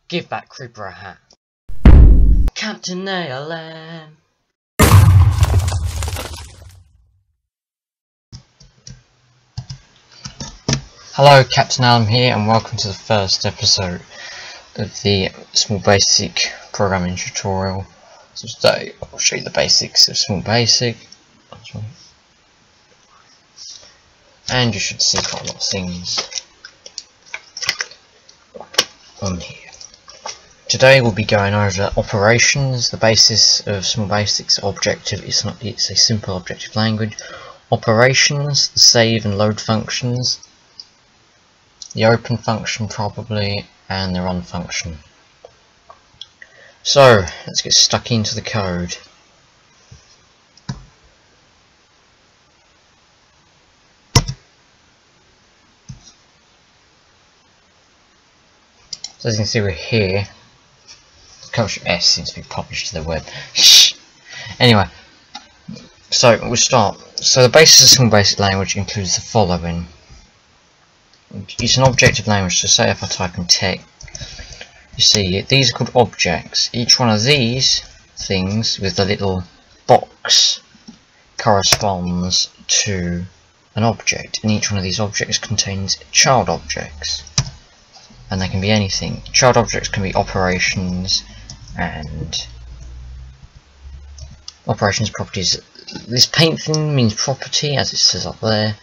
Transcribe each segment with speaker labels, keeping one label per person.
Speaker 1: Give that creeper a hat. Captain ALM. Hello, Captain ALM here, and welcome to the first episode of the Small Basic programming tutorial. So today I'll show you the basics of Small Basic. And you should see quite a lot of things on here. Today we'll be going over operations, the basis of Small Basic's objective. It's a simple objective language. Operations, the save and load functions, the open function probably, and the run function. So let's get stuck into the code. So as you can see, we're here. Culture S seems to be published to the web. Anyway, so we'll start. So the basis of Small Basic language includes the following. It's an objective language, so say if I type in text, you see these are called objects. Each one of these things with the little box corresponds to an object, and each one of these objects contains child objects. And they can be anything. Child objects can be operations and operations properties. This paint thing means property, as it says up there.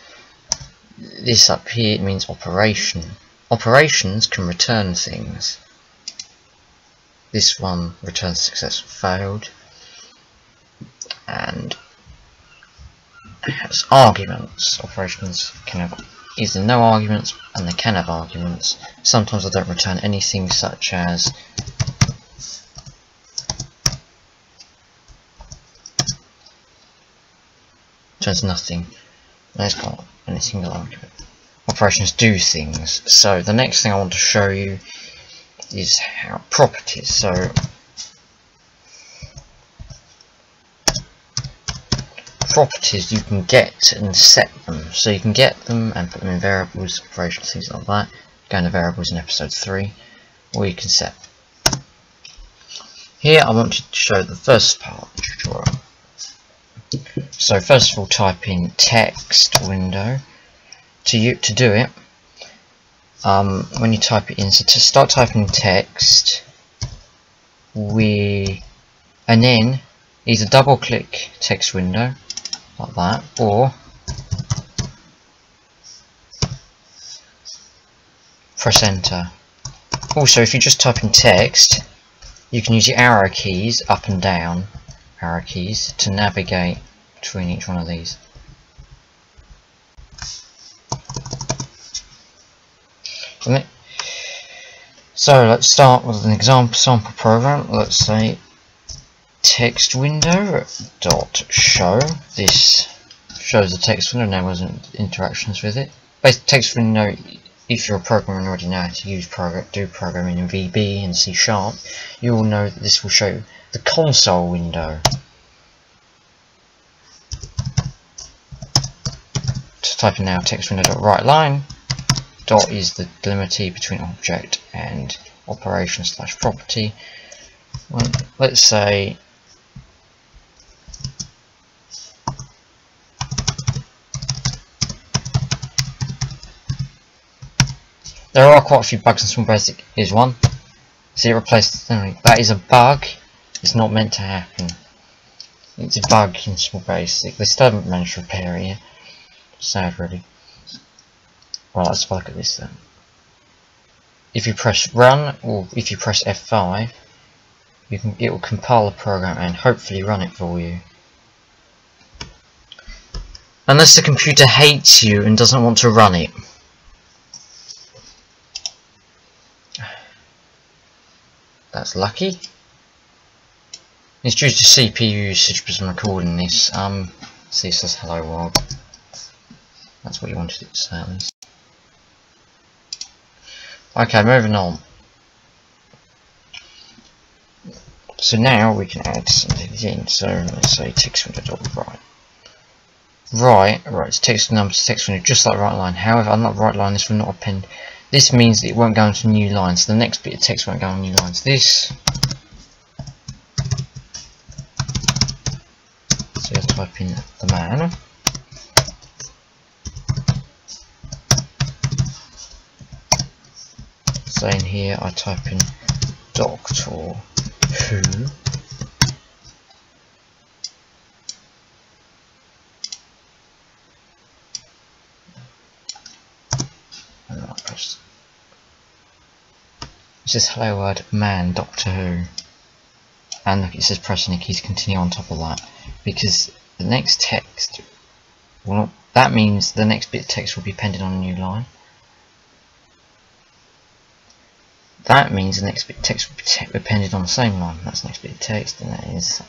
Speaker 1: This up here means operation. Operations can return things. This one returns successful failed. And it has arguments. Operations can have either no arguments, and they can have arguments. Sometimes they don't return anything, such as returns nothing. There's got any single argument. Operations do things. So the next thing I want to show you is how properties. So properties you can get and set them. So you can get them and put them in variables, operations, things like that. Go into variables in episode 3, or you can set them. Here I want to show the first part of the tutorial. So first of all, type in text window. To do it, when you type it in, so to start typing in text, and then either double click text window like that, or press enter. Also, if you just type in text, you can use your arrow keys, up and down arrow keys, to navigate between each one of these. So let's start with an example sample program. Let's say text window dot show. This shows the text window. Now wasn't interactions with it. Basically, text window. If you're a programmer and already know how to use do programming in VB and C#, you will know that this will show the console window. To type in now text window dot write line. Dot is the delimiter between object and operation / property. Well, let's say there are quite a few bugs in Small Basic. Here's one. See, it replaced. That is a bug. It's not meant to happen. It's a bug in Small Basic. They still haven't managed to repair it yet. Sad, really. Well, let's have a look at this then. If you press run, or if you press F5, it will compile the program and hopefully run it for you. Unless the computer hates you and doesn't want to run it. That's lucky. It's due to CPU usage because I'm recording this. See, it says hello world. That's what you wanted it to say at least. Okay, moving on. So now we can add something in. So let's say text window dot write. Right, it's text numbers, text window, just like write line. However, unlike write line, this will not append this means that it won't go into new lines. So the next bit of text won't go on new lines. This. So you'll type in the man. So in here I type in Doctor Who. And I press. It says hello word man Doctor Who. And look, it says press any key to continue on top of that, because the next text, well, that means the next bit of text will be appended on a new line. That means the next bit of text will be appended on the same line. That's the next bit of text, and that is.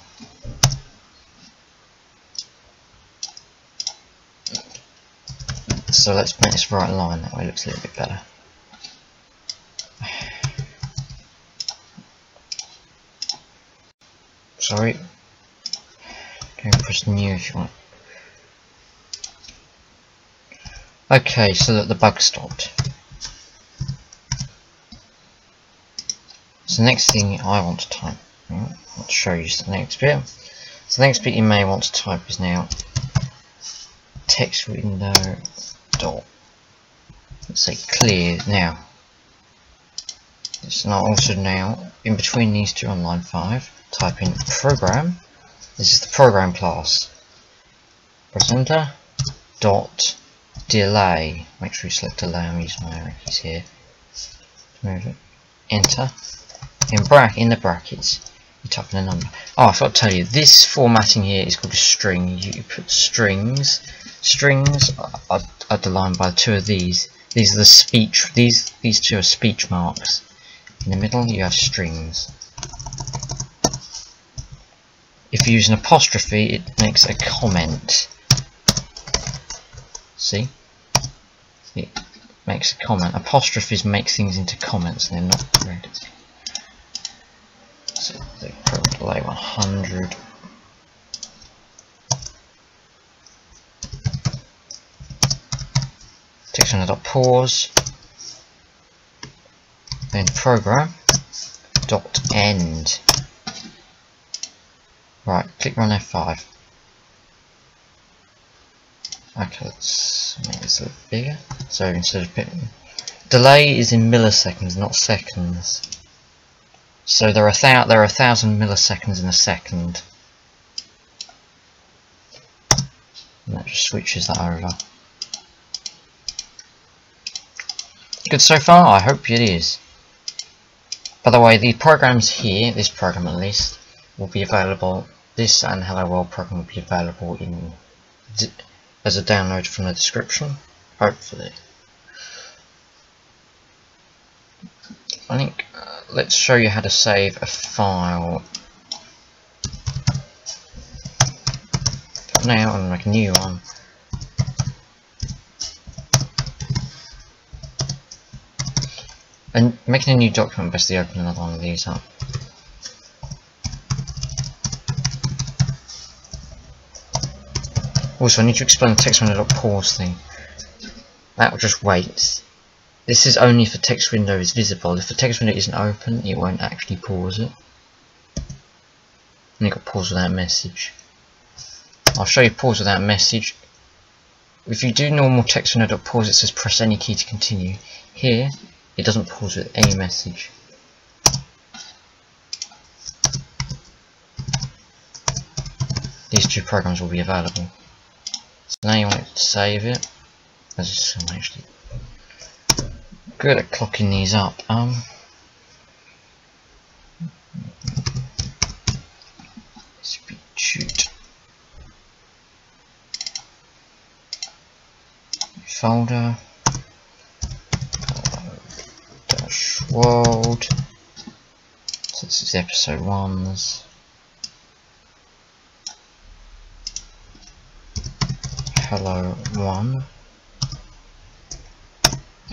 Speaker 1: So let's make this right line, that way it looks a little bit better. Sorry. Go and press new if you want. Okay, so that the bug stopped. So the next thing I want to type, I'll show you the next bit. So the next bit you may want to type is now text window dot, let's say clear. Now it's not also now in between these two on line 5. Type in program. This is the program class. Press enter. Dot delay. Make sure you select delay. I'm using my arrow keys here. Move it. Enter. In the brackets, you type in a number. Oh, I forgot to tell you. This formatting here is called a string. You put strings. Strings are underlined by 2 of these. These are the speech. These 2 are speech marks. In the middle, you have strings. If you use an apostrophe, it makes a comment. See? It makes a comment. Apostrophes make things into comments and they're not read. So they put delay 100. Text on dot pause. Then program dot end. Right, click run F5. Okay, let's make this a little bigger. So instead of putting delay is in milliseconds, not seconds. So there are 1,000 milliseconds in a second. And that just switches that over. Good so far? I hope it is. By the way, the programs here, this program at least, will be available. This and Hello World program will be available in as a download from the description, hopefully. I think let's show you how to save a file. But now I'm going to make a new one. And making a new document, best to open another one of these up. Also, I need to explain the text window pause thing. That will just wait. This is only if the text window is visible. If the text window isn't open, it won't actually pause it. And you've got pause without message. I'll show you pause without message. If you do normal text window pause, it says press any key to continue. Here, it doesn't pause with any message. These 2 programs will be available. So now you want to save it. As I'm actually good at clocking these up. Shoot. Folder. Dash world. So this is episode 1's. Hello 1.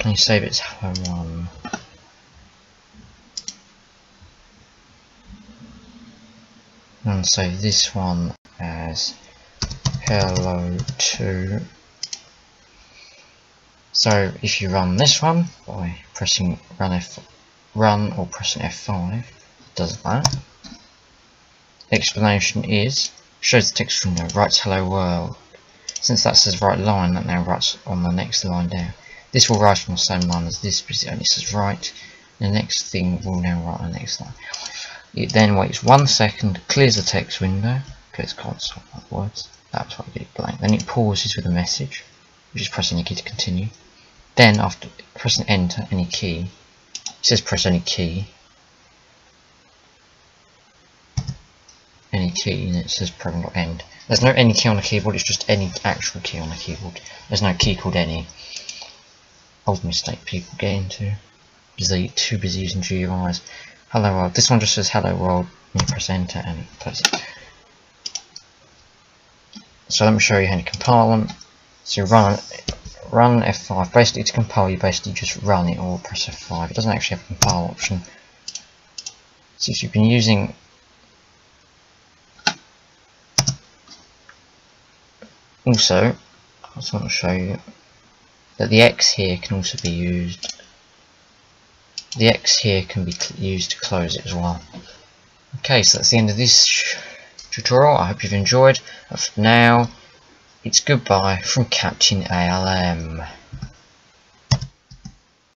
Speaker 1: Can you save it as Hello 1? And save this one as Hello 2. So if you run this one by pressing run or pressing F5, it does that. The explanation is, shows the text window, writes hello world. Since that says right line, that now writes on the next line down. This will write on the same line as this because it only says right. The next thing will now write on the next line. It then waits 1 second, clears the text window, clears console words. That's why I get it blank. Then it pauses with a message, which is pressing the key to continue. Then after pressing enter, any key, it says press any key, and it says program dot end. There's no any key on the keyboard, it's just any actual key on the keyboard. There's no key called any. Old mistake people get into because they're too busy using GUIs. Hello world. This one just says hello world, and you press enter and it plays it. So let me show you how to compile them. So you run F5. Basically to compile you basically just run it or press F5. It doesn't actually have a compile option. So if you've been using also, I just want to show you that the X here can also be used. The X here can be used to close it as well. Okay, so that's the end of this tutorial. I hope you've enjoyed. But for now, it's goodbye from Captain ALM.